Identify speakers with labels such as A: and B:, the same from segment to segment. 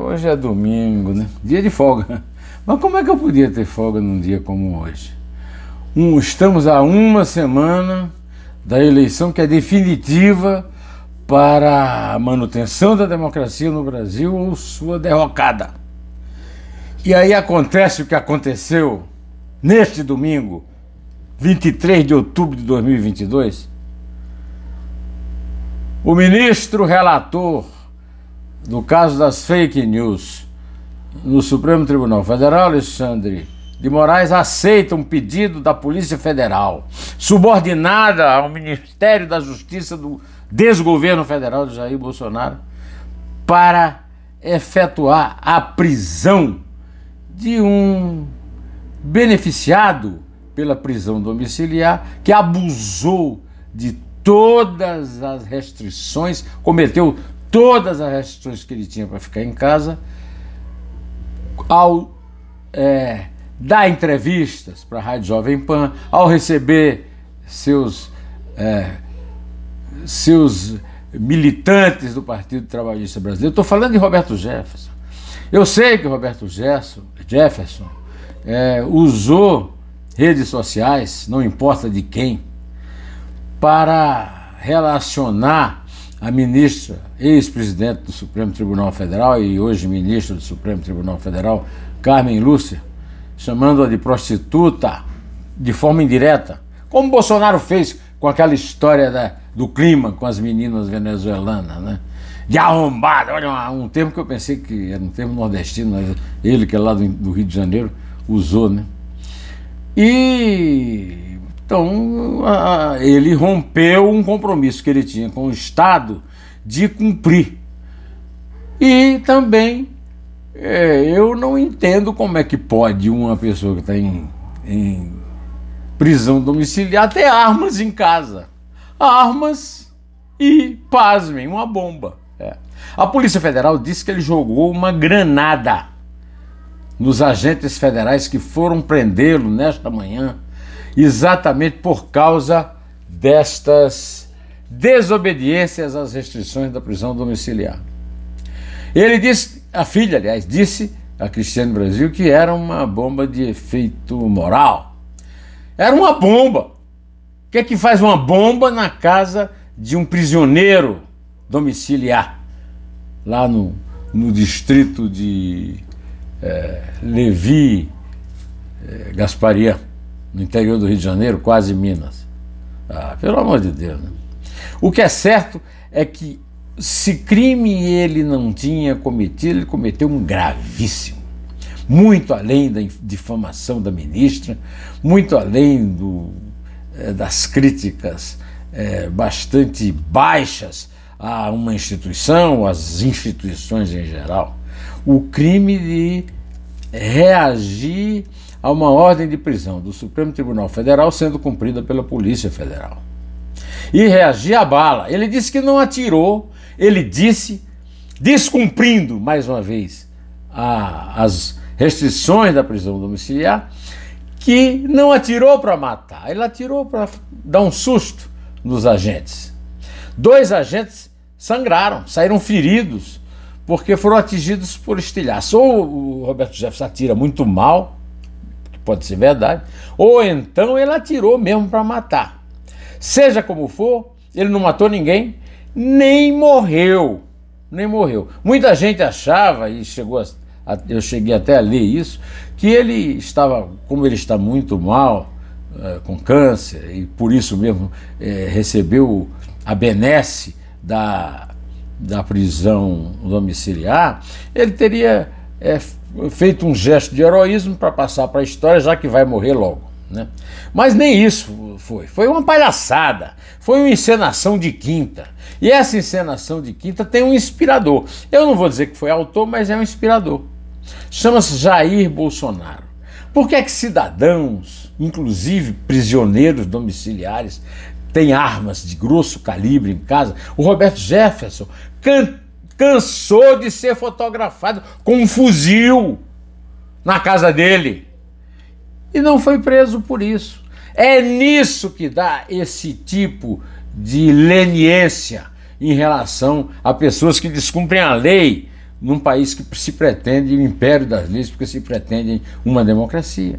A: Hoje é domingo, né? Dia de folga. Mas como é que eu podia ter folga num dia como hoje? Estamos a uma semana da eleição que é definitiva para a manutenção da democracia no Brasil ou sua derrocada. E aí acontece o que aconteceu neste domingo, 23 de outubro de 2022. O ministro relator do caso das fake news no Supremo Tribunal Federal, Alexandre de Moraes, aceita um pedido da Polícia Federal, subordinada ao Ministério da Justiça do desgoverno federal de Jair Bolsonaro, para efetuar a prisão de um beneficiado pela prisão domiciliar que abusou de todas as restrições, cometeu todas as restrições que ele tinha para ficar em casa, ao dar entrevistas para a Rádio Jovem Pan, ao receber seus militantes do Partido Trabalhista Brasileiro. Estou falando de Roberto Jefferson. Eu sei que o Roberto Jefferson usou redes sociais, não importa de quem, para relacionar a ministra, ex-presidente do Supremo Tribunal Federal e hoje ministra do Supremo Tribunal Federal, Carmen Lúcia, chamando-a de prostituta de forma indireta, como Bolsonaro fez com aquela história do clima com as meninas venezuelanas, né? De arrombada, olha, um termo que eu pensei que era um termo nordestino, mas ele, que é lá do Rio de Janeiro, usou, né? E então ele rompeu um compromisso que ele tinha com o Estado de cumprir. E também eu não entendo como é que pode uma pessoa que está em prisão domiciliar ter armas em casa. Armas e, pasmem, uma bomba. A Polícia Federal disse que ele jogou uma granada nos agentes federais que foram prendê-lo nesta manhã, exatamente por causa destas desobediências às restrições da prisão domiciliar. Ele disse, a filha, aliás, disse a Cristiane Brasil que era uma bomba de efeito moral. Era uma bomba. O que é que faz uma bomba na casa de um prisioneiro domiciliar? Lá no distrito de Levi Gasparian, no interior do Rio de Janeiro, quase Minas. Pelo amor de Deus, né? O que é certo é que, se crime ele não tinha cometido, ele cometeu um gravíssimo, muito além da difamação da ministra, muito além das críticas bastante baixas a uma instituição, às instituições em geral. O crime de reagir a uma ordem de prisão do Supremo Tribunal Federal sendo cumprida pela Polícia Federal. E reagir à bala. Ele disse que não atirou, ele disse, descumprindo, mais uma vez, as restrições da prisão domiciliar, que não atirou para matar, ele atirou para dar um susto nos agentes. 2 agentes sangraram, saíram feridos, porque foram atingidos por estilhaço. Ou o Roberto Jefferson atira muito mal, que pode ser verdade, ou então ele atirou mesmo para matar. Seja como for, ele não matou ninguém, nem morreu. Muita gente achava, e eu cheguei até a ler isso, que ele estava, como ele está muito mal, com câncer, e por isso mesmo recebeu a benesse da prisão domiciliar, ele teria feito um gesto de heroísmo para passar para a história, já que vai morrer logo, né? Mas nem isso foi uma palhaçada, foi uma encenação de quinta, e essa encenação de quinta tem um inspirador. Eu não vou dizer que foi autor, mas é um inspirador. Chama-se Jair Bolsonaro. Por que é que cidadãos, inclusive prisioneiros domiciliares, têm armas de grosso calibre em casa? O Roberto Jefferson cansou de ser fotografado com um fuzil na casa dele e não foi preso por isso. É nisso que dá esse tipo de leniência em relação a pessoas que descumprem a lei num país que se pretende o império das leis, porque se pretende uma democracia.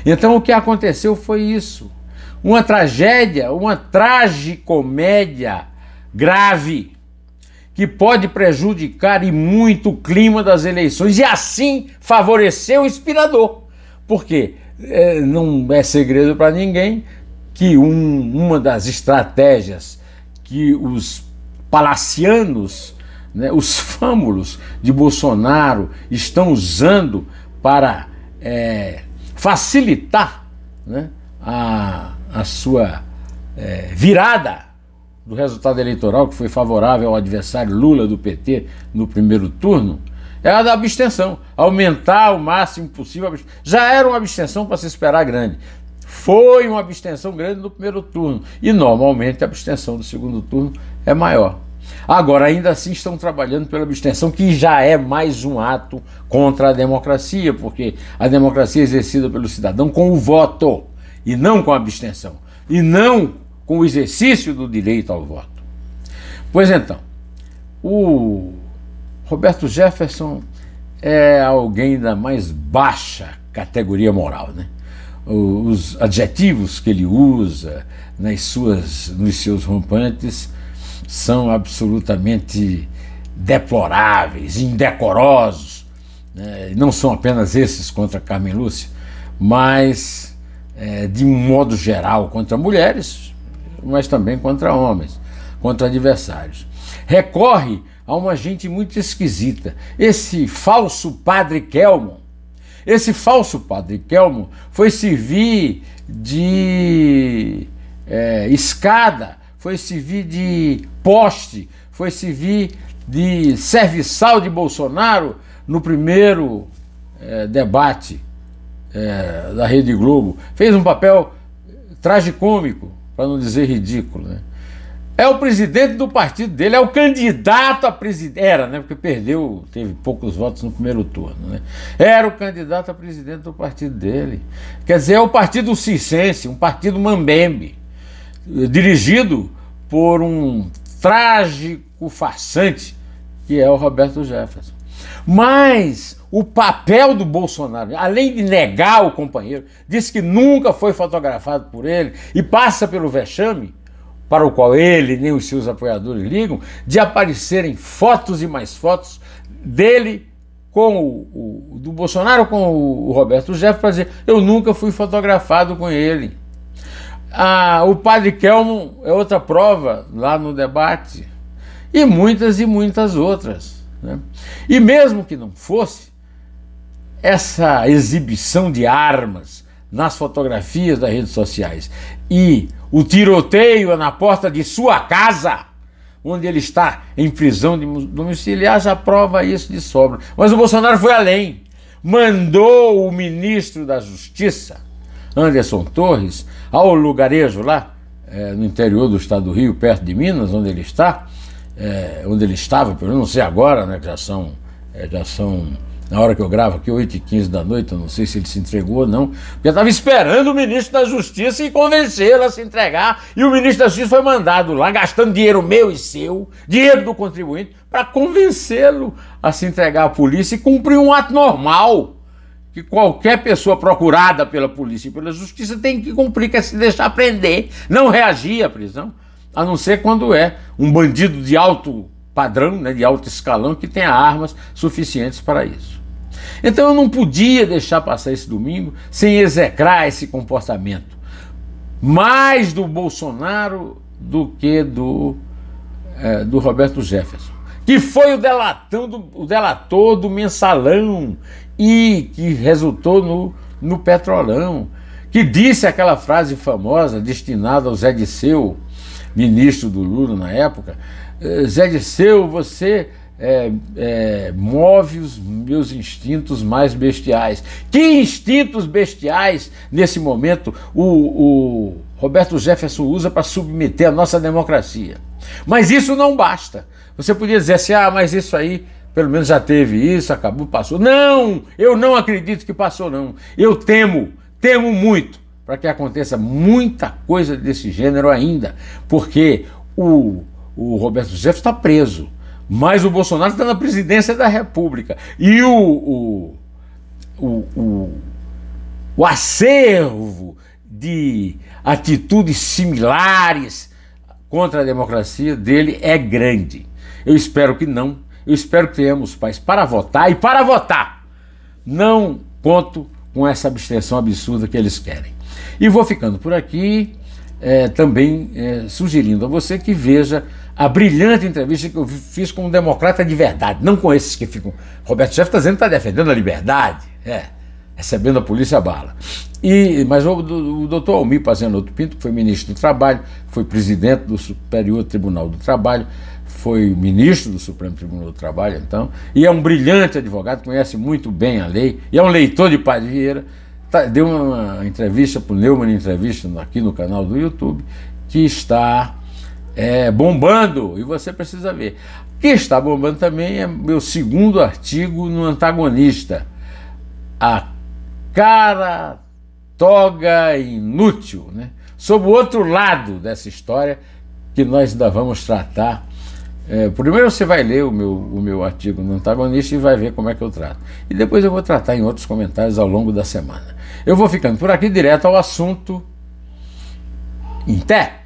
A: Então o que aconteceu foi isso, uma tragédia, uma tragicomédia grave, que pode prejudicar e muito o clima das eleições e assim favorecer o inspirador. Por quê? Não é segredo para ninguém que uma das estratégias que os palacianos, né, os fâmulos de Bolsonaro estão usando para facilitar, né, a sua virada do resultado eleitoral, que foi favorável ao adversário Lula do PT no primeiro turno, é a da abstenção, aumentar o máximo possível. Já era uma abstenção para se esperar grande, foi uma abstenção grande no primeiro turno, e normalmente a abstenção do segundo turno é maior. Agora, ainda assim, estão trabalhando pela abstenção, que já é mais um ato contra a democracia, porque a democracia é exercida pelo cidadão com o voto, e não com a abstenção, e não com o exercício do direito ao voto. Pois então, o Roberto Jefferson é alguém da mais baixa categoria moral, né? Os adjetivos que ele usa nos seus rompantes são absolutamente deploráveis, indecorosos, né? Não são apenas esses contra Carmen Lúcia, mas de um modo geral contra mulheres, mas também contra homens, contra adversários. Recorre a uma gente muito esquisita, esse falso padre Kelmon. Esse falso padre Kelmon foi servir de escada, foi servir de poste, foi servir de serviçal de Bolsonaro no primeiro debate da Rede Globo. Fez um papel tragicômico, para não dizer ridículo, né? É o presidente do partido dele, é o candidato a presidente. Era, né? Porque perdeu, teve poucos votos no primeiro turno, né? Era o candidato a presidente do partido dele. Quer dizer, é o partido circense, um partido mambembe, dirigido por um trágico farsante, que é o Roberto Jefferson. Mas o papel do Bolsonaro, além de negar o companheiro, disse que nunca foi fotografado por ele e passa pelo vexame, para o qual ele nem os seus apoiadores ligam, de aparecerem fotos e mais fotos dele do Bolsonaro com o Roberto Jefferson, para dizer: eu nunca fui fotografado com ele. O padre Kelmon é outra prova lá no debate, e muitas outras, né? E mesmo que não fosse, essa exibição de armas nas fotografias das redes sociais e o tiroteio na porta de sua casa, onde ele está em prisão domiciliar, já prova isso de sobra. Mas o Bolsonaro foi além, mandou o ministro da Justiça, Anderson Torres, ao lugarejo lá, no interior do estado do Rio, perto de Minas, onde ele está, onde ele estava, pelo menos não sei agora, né, que já são, na hora que eu gravo aqui, 8h15 da noite, eu não sei se ele se entregou ou não, porque eu estava esperando o ministro da Justiça e convencê-lo a se entregar, e o ministro da Justiça foi mandado lá, gastando dinheiro meu e seu, dinheiro do contribuinte, para convencê-lo a se entregar à polícia e cumprir um ato normal, que qualquer pessoa procurada pela polícia e pela Justiça tem que cumprir, que é se deixar prender, não reagir à prisão, a não ser quando é um bandido de alto padrão, né, de alto escalão, que tenha armas suficientes para isso. Então eu não podia deixar passar esse domingo sem execrar esse comportamento, mais do Bolsonaro do que do Roberto Jefferson, que foi o delator do Mensalão e que resultou no Petrolão, que disse aquela frase famosa destinada ao Zé Disseu, ministro do Lula na época: Zé Disseu, você move os meus instintos mais bestiais. Que instintos bestiais, nesse momento, o Roberto Jefferson usa para submeter a nossa democracia? Mas isso não basta. Você podia dizer assim: mas isso aí, pelo menos já teve isso, acabou, passou. Não, eu não acredito que passou, não. Eu temo muito para que aconteça muita coisa desse gênero ainda, porque o Roberto Jefferson está preso. Mas o Bolsonaro está na presidência da República. E o acervo de atitudes similares contra a democracia dele é grande. Eu espero que não. Eu espero que tenhamos paz para votar. E para votar, não conto com essa abstenção absurda que eles querem. E vou ficando por aqui, também sugerindo a você que veja a brilhante entrevista que eu fiz com um democrata de verdade, não com esses que ficam... Roberto Jefferson está dizendo que está defendendo a liberdade, recebendo a polícia a bala. Mas o doutor Almir Pazianotto Pinto, que foi ministro do Trabalho, foi presidente do Superior Tribunal do Trabalho, foi ministro do Supremo Tribunal do Trabalho, então, e é um brilhante advogado, conhece muito bem a lei, e é um leitor de Paz Vieira, deu uma entrevista para o Neumann Entrevista aqui no canal do YouTube, que está bombando, e você precisa ver. O que está bombando também é meu segundo artigo no Antagonista, a cara toga inútil, né? Sobre o outro lado dessa história que nós ainda vamos tratar. Primeiro você vai ler o meu artigo no Antagonista e vai ver como é que eu trato. E depois eu vou tratar em outros comentários ao longo da semana. Eu vou ficando por aqui, direto ao assunto. Em pé!